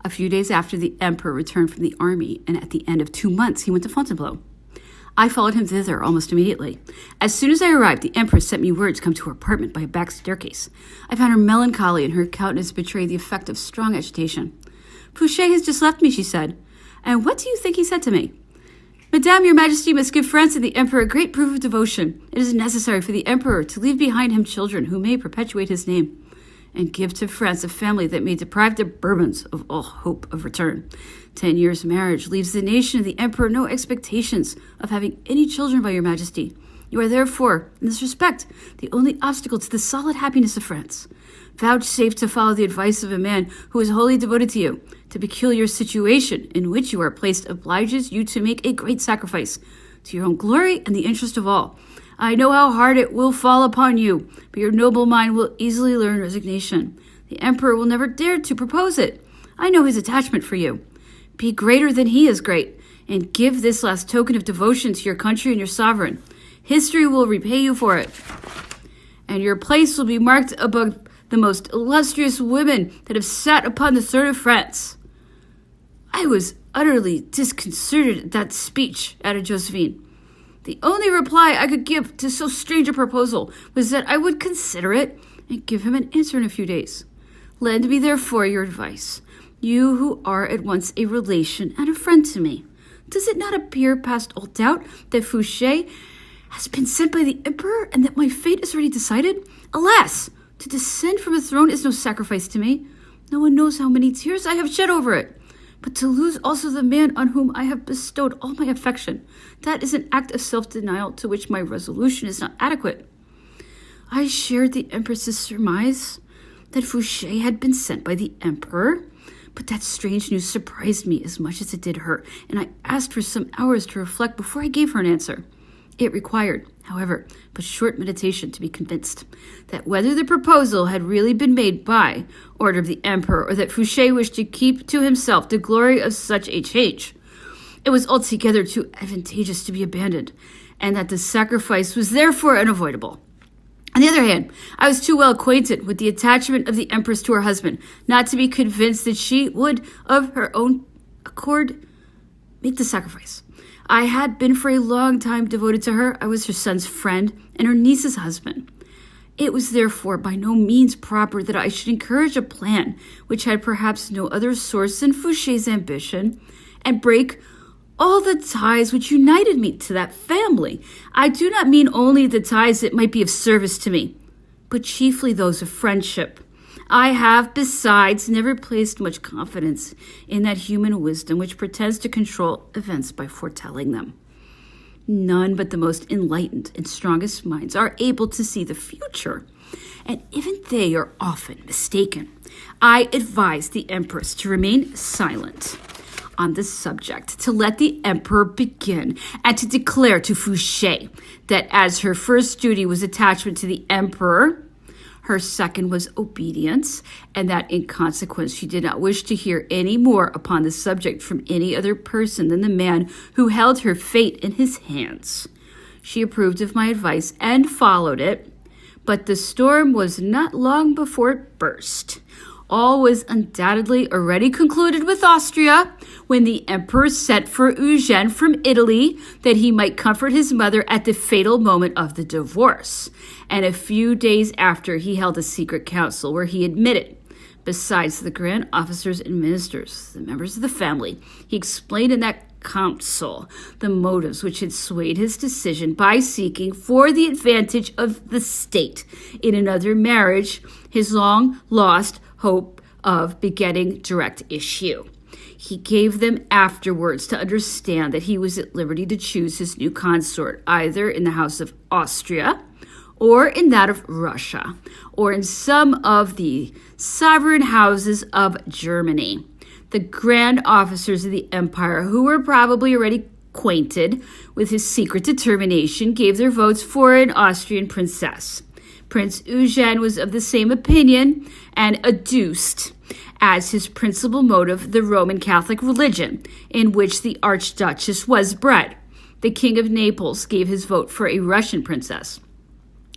A few days after, the emperor returned from the army, and at the end of 2 months, he went to Fontainebleau. I followed him thither almost immediately. As soon as I arrived, the empress sent me word to come to her apartment by a back staircase. I found her melancholy, and her countenance betrayed the effect of strong agitation. "Fouché has just left me," she said. "And what do you think he said to me? 'Madame, your majesty must give France and the emperor a great proof of devotion. It is necessary for the emperor to leave behind him children who may perpetuate his name, and give to France a family that may deprive the Bourbons of all hope of return. 10 years' marriage leaves the nation and the emperor no expectations of having any children by your majesty. You are therefore, in this respect, the only obstacle to the solid happiness of France. Vouchsafe to follow the advice of a man who is wholly devoted to you. The peculiar situation in which you are placed obliges you to make a great sacrifice, to your own glory and the interest of all. I know how hard it will fall upon you, but your noble mind will easily learn resignation. The emperor will never dare to propose it. I know his attachment for you. Be greater than he is great, and give this last token of devotion to your country and your sovereign. History will repay you for it, and your place will be marked above the most illustrious women that have sat upon the throne of France." I was utterly disconcerted at that speech, added Josephine. The only reply I could give to so strange a proposal was that I would consider it and give him an answer in a few days. Lend me, therefore, your advice, you who are at once a relation and a friend to me. Does it not appear past all doubt that Fouché has been sent by the emperor and that my fate is already decided? Alas, to descend from a throne is no sacrifice to me. No one knows how many tears I have shed over it. But to lose also the man on whom I have bestowed all my affection, that is an act of self-denial to which my resolution is not adequate. I shared the empress's surmise that Fouché had been sent by the emperor, but that strange news surprised me as much as it did her, and I asked for some hours to reflect before I gave her an answer. It required, however, but short meditation to be convinced that whether the proposal had really been made by order of the emperor or that Fouché wished to keep to himself the glory of such a change, it was altogether too advantageous to be abandoned, and that the sacrifice was therefore unavoidable. On the other hand, I was too well acquainted with the attachment of the empress to her husband not to be convinced that she would, of her own accord, make the sacrifice. I had been for a long time devoted to her. I was her son's friend and her niece's husband. It was therefore by no means proper that I should encourage a plan which had perhaps no other source than Fouché's ambition, and break all the ties which united me to that family. I do not mean only the ties that might be of service to me, but chiefly those of friendship. I have, besides, never placed much confidence in that human wisdom which pretends to control events by foretelling them. None but the most enlightened and strongest minds are able to see the future, and even they are often mistaken. I advise the empress to remain silent on this subject, to let the emperor begin, and to declare to Fouché that as her first duty was attachment to the emperor, her second was obedience, and that in consequence she did not wish to hear any more upon the subject from any other person than the man who held her fate in his hands. She approved of my advice and followed it, but the storm was not long before it burst. All was undoubtedly already concluded with Austria when the emperor sent for Eugène from Italy that he might comfort his mother at the fatal moment of the divorce. And a few days after, he held a secret council where he admitted, besides the grand officers and ministers, the members of the family, he explained in that council the motives which had swayed his decision by seeking for the advantage of the state in another marriage his long-lost hope of begetting direct issue. He gave them afterwards to understand that he was at liberty to choose his new consort either in the House of Austria or in that of Russia, or in some of the sovereign houses of Germany. The grand officers of the empire, who were probably already acquainted with his secret determination, gave their votes for an Austrian princess. Prince Eugène was of the same opinion and adduced as his principal motive the Roman Catholic religion, in which the Archduchess was bred. The King of Naples gave his vote for a Russian princess.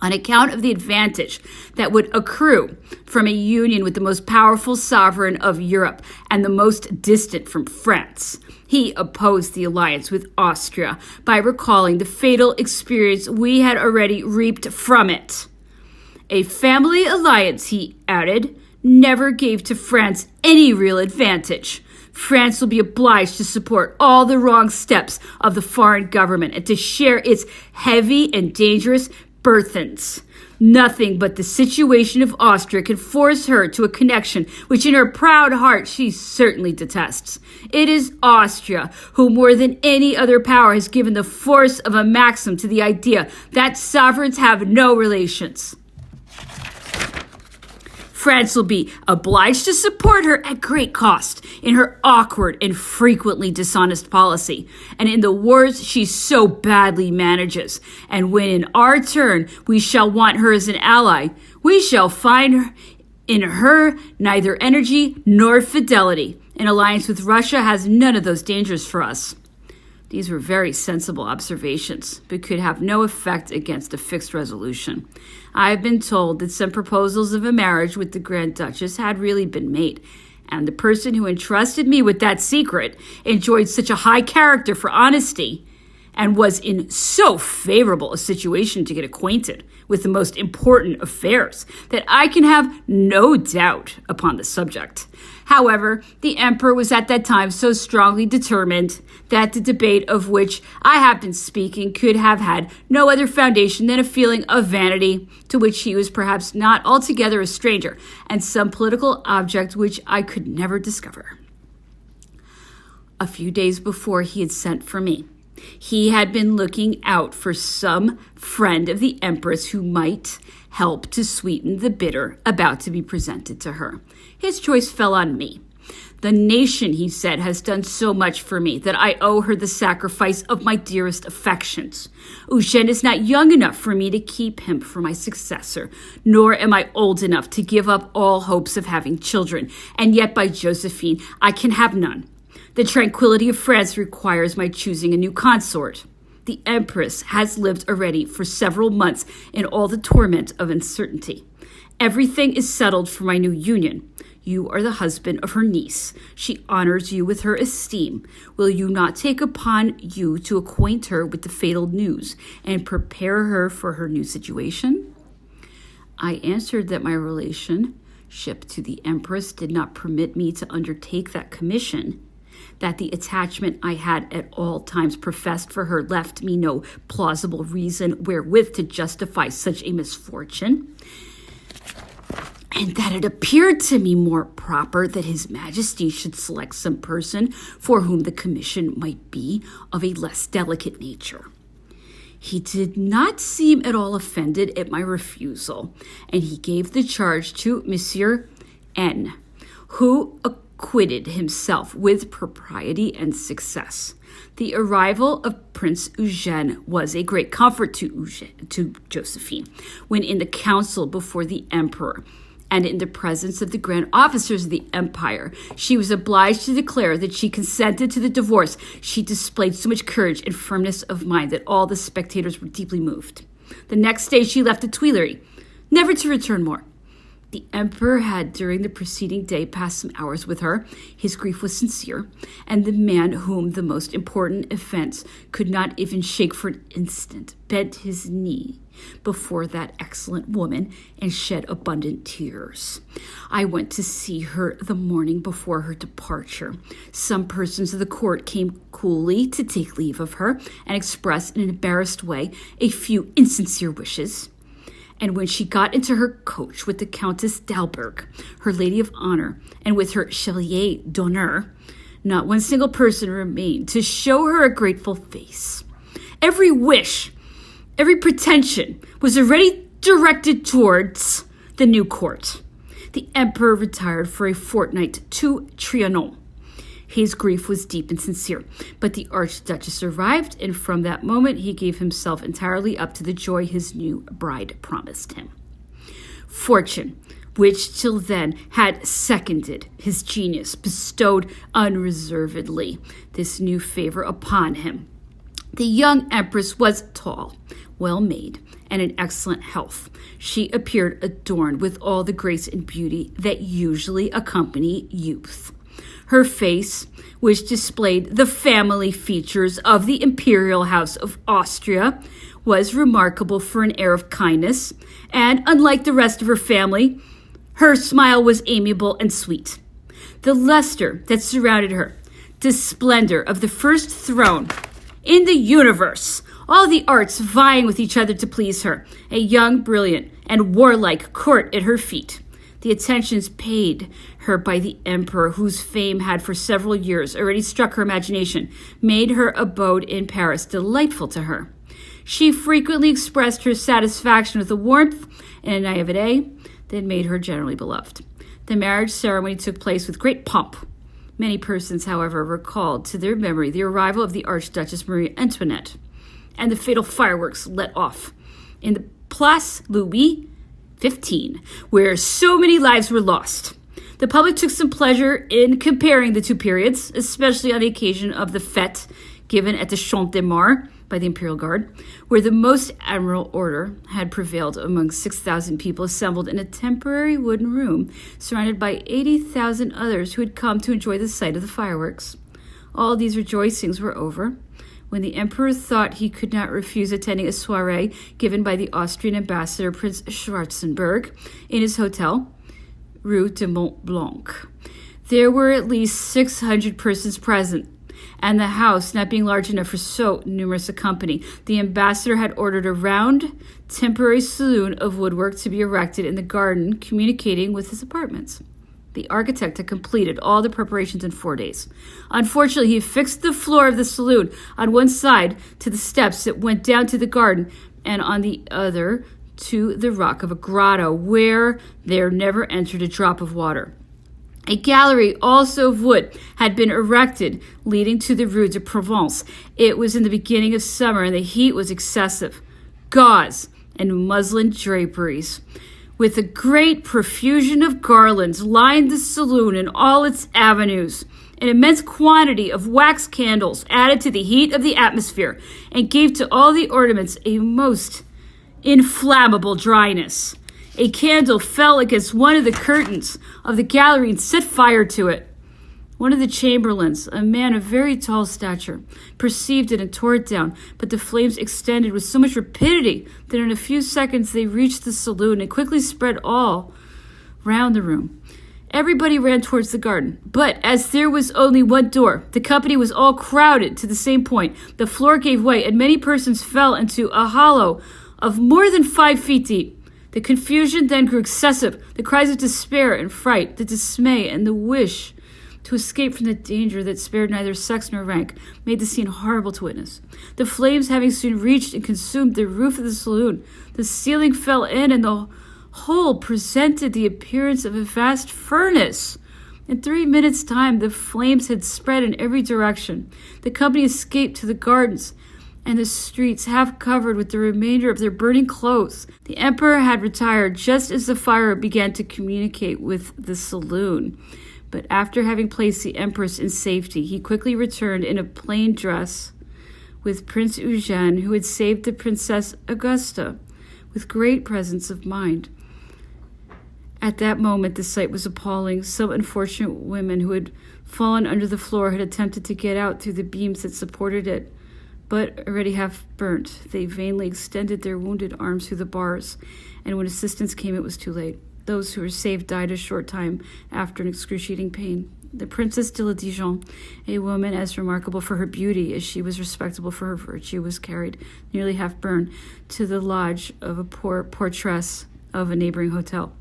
on account of the advantage that would accrue from a union with the most powerful sovereign of Europe and the most distant from France. He opposed the alliance with Austria by recalling the fatal experience we had already reaped from it. A family alliance, he added, never gave to France any real advantage. France will be obliged to support all the wrong steps of the foreign government and to share its heavy and dangerous burthens. Nothing but the situation of Austria can force her to a connection which in her proud heart she certainly detests. It is Austria who more than any other power has given the force of a maxim to the idea that sovereigns have no relations. France will be obliged to support her at great cost in her awkward and frequently dishonest policy, and in the wars she so badly manages. And when in our turn we shall want her as an ally, we shall find in her neither energy nor fidelity. An alliance with Russia has none of those dangers for us. These were very sensible observations, but could have no effect against a fixed resolution. I have been told that some proposals of a marriage with the Grand Duchess had really been made, and the person who entrusted me with that secret enjoyed such a high character for honesty and was in so favorable a situation to get acquainted with the most important affairs that I can have no doubt upon the subject. However, the emperor was at that time so strongly determined that the debate of which I have been speaking could have had no other foundation than a feeling of vanity to which he was perhaps not altogether a stranger, and some political object which I could never discover. A few days before he had sent for me, he had been looking out for some friend of the Empress who might help to sweeten the bitter about to be presented to her. His choice fell on me. The nation, he said, has done so much for me that I owe her the sacrifice of my dearest affections. Eugène is not young enough for me to keep him for my successor, nor am I old enough to give up all hopes of having children, and yet by Josephine I can have none. The tranquility of France requires my choosing a new consort. The Empress has lived already for several months in all the torment of uncertainty. Everything is settled for my new union. You are the husband of her niece. She honors you with her esteem. Will you not take upon you to acquaint her with the fatal news and prepare her for her new situation? I answered that my relationship to the Empress did not permit me to undertake that commission, that the attachment I had at all times professed for her left me no plausible reason wherewith to justify such a misfortune, and that it appeared to me more proper that His Majesty should select some person for whom the commission might be of a less delicate nature. He did not seem at all offended at my refusal, and he gave the charge to Monsieur N., who acquitted himself with propriety and success. The arrival of Prince Eugène was a great comfort to Josephine, when in the council before the emperor and in the presence of the grand officers of the empire, she was obliged to declare that she consented to the divorce. She displayed so much courage and firmness of mind that all the spectators were deeply moved. The next day she left the Tuileries, never to return more. The emperor had during the preceding day passed some hours with her. His grief was sincere, and the man whom the most important events could not even shake for an instant bent his knee before that excellent woman and shed abundant tears. I went to see her the morning before her departure. Some persons of the court came coolly to take leave of her and express in an embarrassed way a few insincere wishes. And when she got into her coach with the Countess d'Alberg, her lady of honor, and with her chevalier d'honneur, not one single person remained to show her a grateful face. Every wish, every pretension was already directed towards the new court. The emperor retired for a fortnight to Trianon. His grief was deep and sincere, but the Archduchess arrived, and from that moment he gave himself entirely up to the joy his new bride promised him. Fortune, which till then had seconded his genius, bestowed unreservedly this new favor upon him. The young empress was tall, well-made, and in excellent health. She appeared adorned with all the grace and beauty that usually accompany youth. Her face, which displayed the family features of the imperial house of Austria, was remarkable for an air of kindness, and unlike the rest of her family, her smile was amiable and sweet. The luster that surrounded her, the splendor of the first throne in the universe, all the arts vying with each other to please her, a young, brilliant, and warlike court at her feet. The attentions paid her by the emperor, whose fame had for several years already struck her imagination, made her abode in Paris delightful to her. She frequently expressed her satisfaction with a warmth and a naivete that made her generally beloved. The marriage ceremony took place with great pomp. Many persons, however, recalled to their memory the arrival of the Archduchess Marie Antoinette and the fatal fireworks let off in the Place Louis XV, where so many lives were lost. The public took some pleasure in comparing the two periods, especially on the occasion of the fête given at the Champ de Mars by the Imperial Guard, where the most admirable order had prevailed among 6,000 people assembled in a temporary wooden room, surrounded by 80,000 others who had come to enjoy the sight of the fireworks. All these rejoicings were over when the emperor thought he could not refuse attending a soiree given by the Austrian ambassador, Prince Schwarzenberg, in his hotel, Rue de Mont Blanc. There were at least 600 persons present, and the house not being large enough for so numerous a company, the ambassador had ordered a round, temporary saloon of woodwork to be erected in the garden communicating with his apartments. The architect had completed all the preparations in 4 days. Unfortunately, he fixed the floor of the saloon on one side to the steps that went down to the garden, and on the other to the rock of a grotto, where there never entered a drop of water. A gallery, also of wood, had been erected, leading to the Rue de Provence. It was in the beginning of summer, and the heat was excessive. Gauze and muslin draperies, with a great profusion of garlands, lined the saloon in all its avenues. An immense quantity of wax candles added to the heat of the atmosphere, and gave to all the ornaments a most inflammable dryness. A candle fell against one of the curtains of the gallery and set fire to it. One of the chamberlains, a man of very tall stature, perceived it and tore it down, but the flames extended with so much rapidity that in a few seconds they reached the saloon and quickly spread all round the room. Everybody ran towards the garden, but as there was only one door, the company was all crowded to the same point. The floor gave way, and many persons fell into a hollow of more than 5 feet deep. The confusion then grew excessive. The cries of despair and fright, the dismay, and the wish to escape from the danger that spared neither sex nor rank, made the scene horrible to witness. The flames having soon reached and consumed the roof of the saloon, the ceiling fell in, and the whole presented the appearance of a vast furnace. In 3 minutes' time, the flames had spread in every direction. The company escaped to the gardens and the streets, half covered with the remainder of their burning clothes. The emperor had retired just as the fire began to communicate with the saloon. But after having placed the empress in safety, he quickly returned in a plain dress with Prince Eugène, who had saved the Princess Augusta, with great presence of mind. At that moment, the sight was appalling. Some unfortunate women who had fallen under the floor had attempted to get out through the beams that supported it, but already half burnt. They vainly extended their wounded arms through the bars, and when assistance came, it was too late. Those who were saved died a short time after an excruciating pain. The Princess de la Dijon, a woman as remarkable for her beauty as she was respectable for her virtue, was carried, nearly half burned, to the lodge of a poor portress of a neighboring hotel.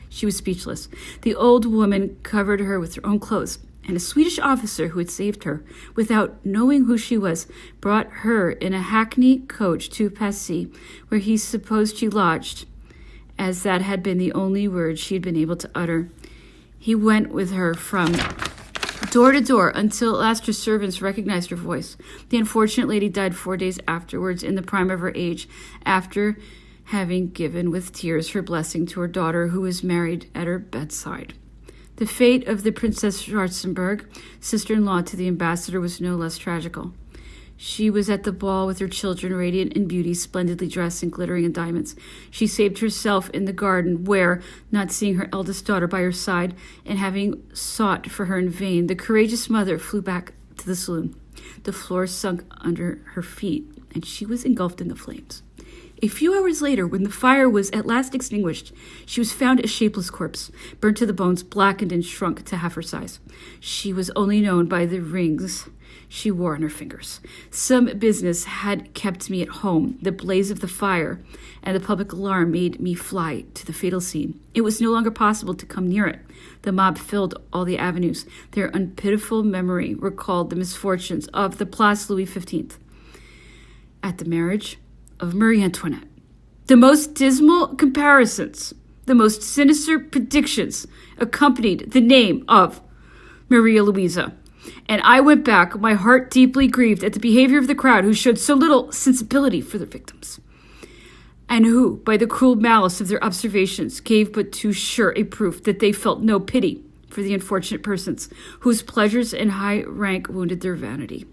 She was speechless. The old woman covered her with her own clothes, and a Swedish officer who had saved her, without knowing who she was, brought her in a hackney coach to Passy, where he supposed she lodged, as that had been the only word she had been able to utter. He went with her from door to door until at last her servants recognized her voice. The unfortunate lady died 4 days afterwards, in the prime of her age, after having given with tears her blessing to her daughter, who was married at her bedside. The fate of the Princess Schwarzenberg, sister-in-law to the ambassador, was no less tragical. She was at the ball with her children, radiant in beauty, splendidly dressed and glittering in diamonds. She saved herself in the garden, where, not seeing her eldest daughter by her side, and having sought for her in vain, the courageous mother flew back to the saloon. The floor sunk under her feet, and she was engulfed in the flames. A few hours later, when the fire was at last extinguished, she was found a shapeless corpse, burnt to the bones, blackened and shrunk to half her size. She was only known by the rings she wore on her fingers. Some business had kept me at home. The blaze of the fire and the public alarm made me fly to the fatal scene. It was no longer possible to come near it. The mob filled all the avenues. Their unpitiful memory recalled the misfortunes of the Place Louis XV at the marriage of Marie Antoinette. The most dismal comparisons, the most sinister predictions accompanied the name of Maria Louisa. And I went back, my heart deeply grieved at the behavior of the crowd who showed so little sensibility for their victims, and who, by the cruel malice of their observations, gave but too sure a proof that they felt no pity for the unfortunate persons whose pleasures and high rank wounded their vanity.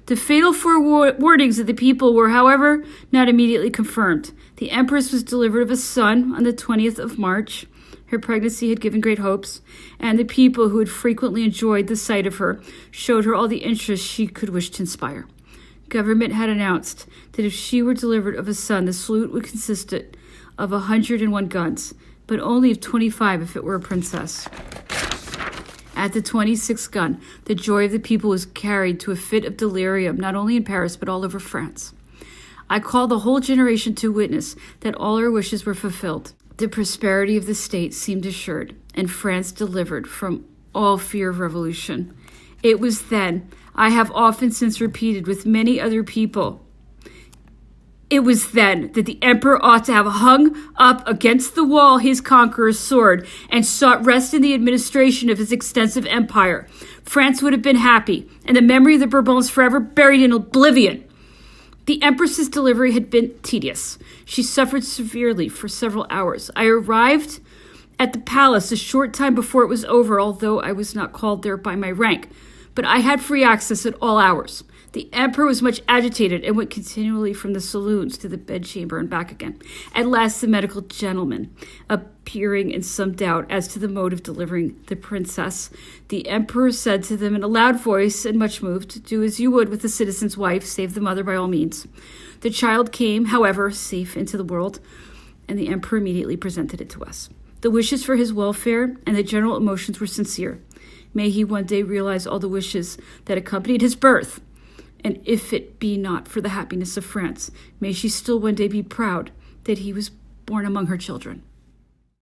The fatal forewarnings of the people were, however, not immediately confirmed. The Empress was delivered of a son on the 20th of March. Her pregnancy had given great hopes, and the people who had frequently enjoyed the sight of her showed her all the interest she could wish to inspire. Government had announced that if she were delivered of a son, the salute would consist of 101 guns, but only of 25 if it were a princess. At the 26th gun, the joy of the people was carried to a fit of delirium, not only in Paris, but all over France. I call the whole generation to witness that all her wishes were fulfilled. The prosperity of the state seemed assured, and France delivered from all fear of revolution. It was then, I have often since repeated with many other people, it was then that the emperor ought to have hung up against the wall his conqueror's sword and sought rest in the administration of his extensive empire. France would have been happy, and the memory of the Bourbons forever buried in oblivion. The Empress's delivery had been tedious. She suffered severely for several hours. I arrived at the palace a short time before it was over, although I was not called there by my rank. But I had free access at all hours. The emperor was much agitated and went continually from the saloons to the bedchamber and back again. At last, the medical gentleman, appearing in some doubt as to the mode of delivering the princess, the emperor said to them in a loud voice and much moved, "Do as you would with the citizen's wife, save the mother by all means." The child came, however, safe into the world, and the emperor immediately presented it to us. The wishes for his welfare and the general emotions were sincere. May he one day realize all the wishes that accompanied his birth. And if it be not for the happiness of France, may she still one day be proud that he was born among her children.